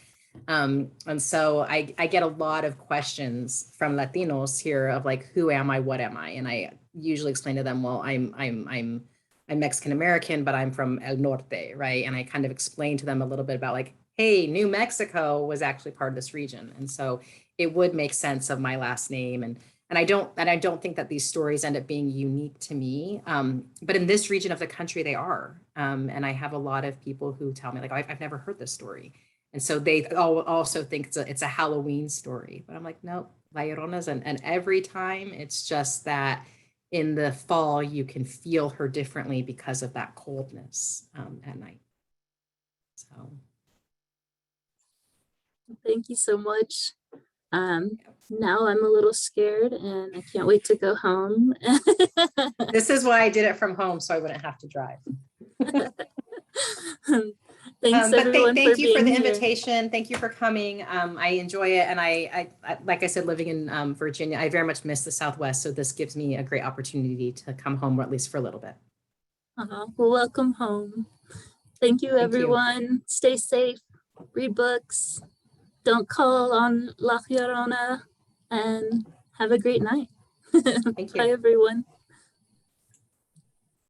And so I get a lot of questions from Latinos here of like, who am I, what am I? And I usually explain to them, well, I'm Mexican American, but I'm from El Norte, right? And I kind of explain to them a little bit about like, hey, New Mexico was actually part of this region. And so it would make sense of my last name. And I don't think that these stories end up being unique to me. But in this region of the country, they are. And I have a lot of people who tell me like, I've never heard this story. And so they also think it's a Halloween story. But I'm like, no, La Llorona's and every time it's just that in the fall, you can feel her differently because of that coldness at night. So. Thank you so much. Now I'm a little scared and I can't wait to go home. This is why I did it from home, so I wouldn't have to drive. Thanks everyone thank for you for being the here. invitation. Thank you for coming. I enjoy it. And I like I said, living in Virginia, I very much miss the Southwest. So this gives me a great opportunity to come home, or at least for a little bit. Well, welcome home. Thank you, Thank you. everyone. Stay safe, read books, don't call on La Llorona, and have a great night. Thank you. Bye, everyone.